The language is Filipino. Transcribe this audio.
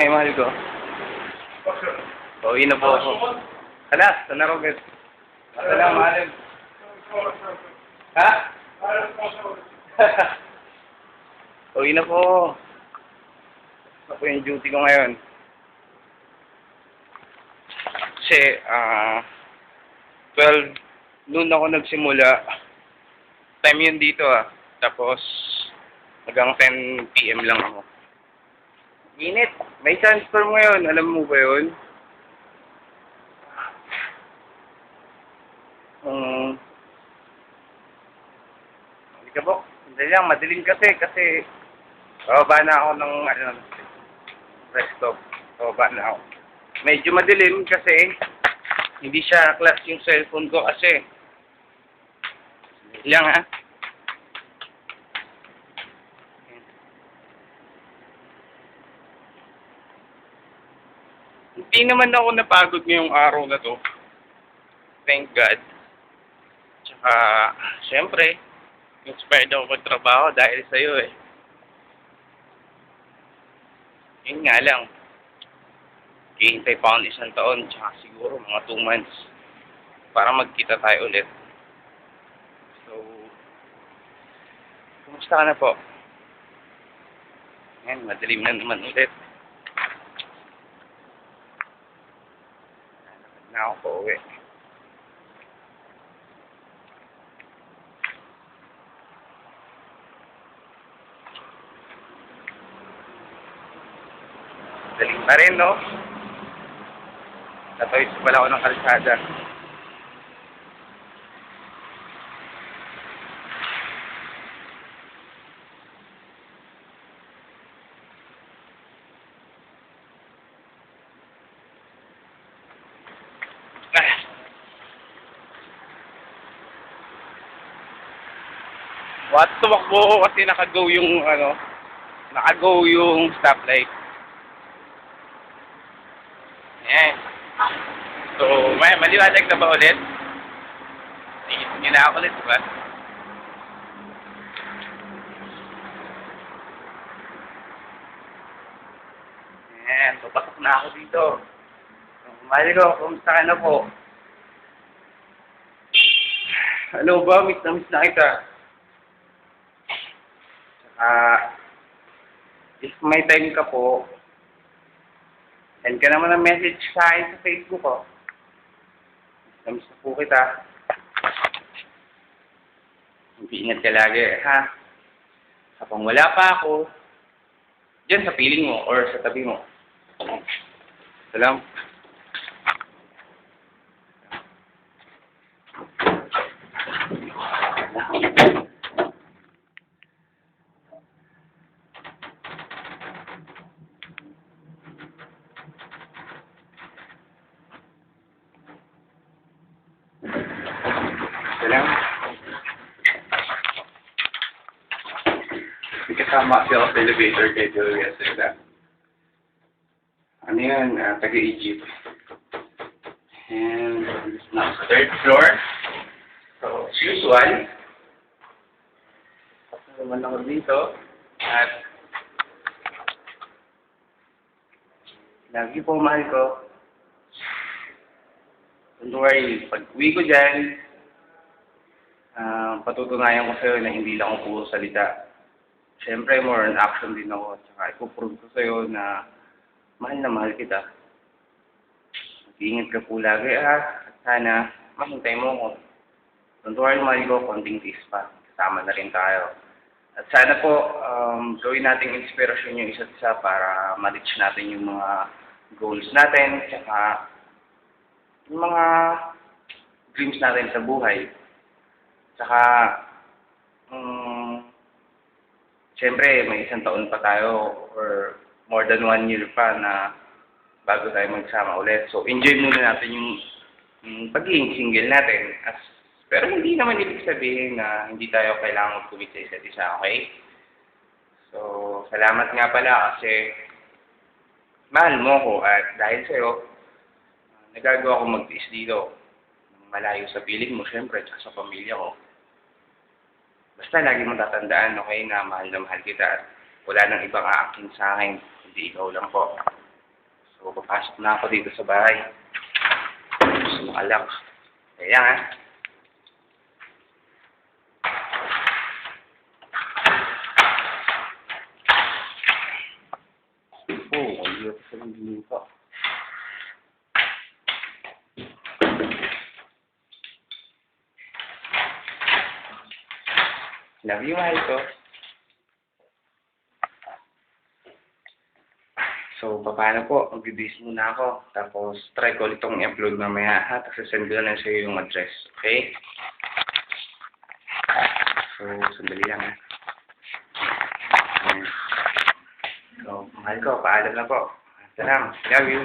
Ay, mahal ko. Uwi na po ako. Alas, sana Robert. Salamat, mahal. Ha? Uwi na po. Ano po yung duty ko ngayon? Kasi, 12 noon ako nagsimula. Time yun dito Tapos, hanggang 10 PM lang ako. Init. May sandstorm ngayon. Alam mo ba yun? Hindi ka po. Hindi lang. Madilim kasi bababa na ako ng rest stop. Bababa na ako. Medyo madilim kasi hindi siya class yung cellphone ko kasi. Yan Hindi naman ako napagod ngayong araw na to. Thank God. Tsaka, syempre, inspired ako magtrabaho dahil sa'yo Yun nga lang. Hihintay pa ako ng 1 taon, tsaka siguro mga 2 months para magkita tayo ulit. So, kumusta ka na po? Ngayon, madilim na naman ulit. Na ako po uwi. Daling pa rin, no? Natawid pala ako ng kalsada. Tumakbo ko kasi naka-go yung stoplight. Ayan. So, maliwanag na ba ulit? Sige na ako ulit, diba? Ayan, papasok na ako dito. Mali ko, kumusta ka na po? Hello ba? Miss na kita. If may time ka po, send ka naman ng message sa akin sa Facebook Namiss na po kita. Mag-iingat ka lagi, ha? Kapag wala pa ako, dyan sa piling mo or sa tabi mo. Salam. Salam. May kasama siya sa elevator kay Joe yesterday. Ano yun? Taga-Egypt. And now, 3rd floor. So, as usual, naman ako dito. At lagi po mahal ko. Don't worry, pag uwi ko dyan, patutunayan ko sa'yo na hindi lang ako puro salita. Siyempre, more on action din ako. Tsaka ipuprove ko sa'yo na mahal kita. Mag-iingat ka po lagi At sana, mahintay mo ako. Don't worry, mahal ko, konting tiis pa. Kasama na rin tayo. At sana po, gawin nating inspirasyon yung isa't isa para ma-reach natin yung mga goals natin. Tsaka, yung mga dreams natin sa buhay. Tsaka, siyempre, may 1 taon pa tayo or more than 1 year pa na bago tayo magsama ulit. So, enjoy muna natin yung pagiging single natin. Pero hindi naman ibig sabihin na hindi tayo kailangan mag-commit sa isa't isa, okay? So, salamat nga pala kasi mahal mo ko at dahil sa'yo, nagagawa ko magtiis dito. Malayo sa piling mo, syempre, at sa pamilya ko. Basta lagi mo tatandaan, okay, na mahal kita at wala nang ibang aakin sa akin, hindi ikaw lang po. So, papasok na ako dito sa bahay. Gusto makalak. Ayan, ha? Oh, ang hirap sa hindi pa. Love you, mahal ko. So, paano po? Mag-bibis muna ako. Tapos, try ko ulit itong i-upload mamaya, ha? Tapos, send ko na lang sa'yo yung address. Okay? So, sandali lang, ha? Ayan. So, mahal ko. Paalam na po. Salam. Love you.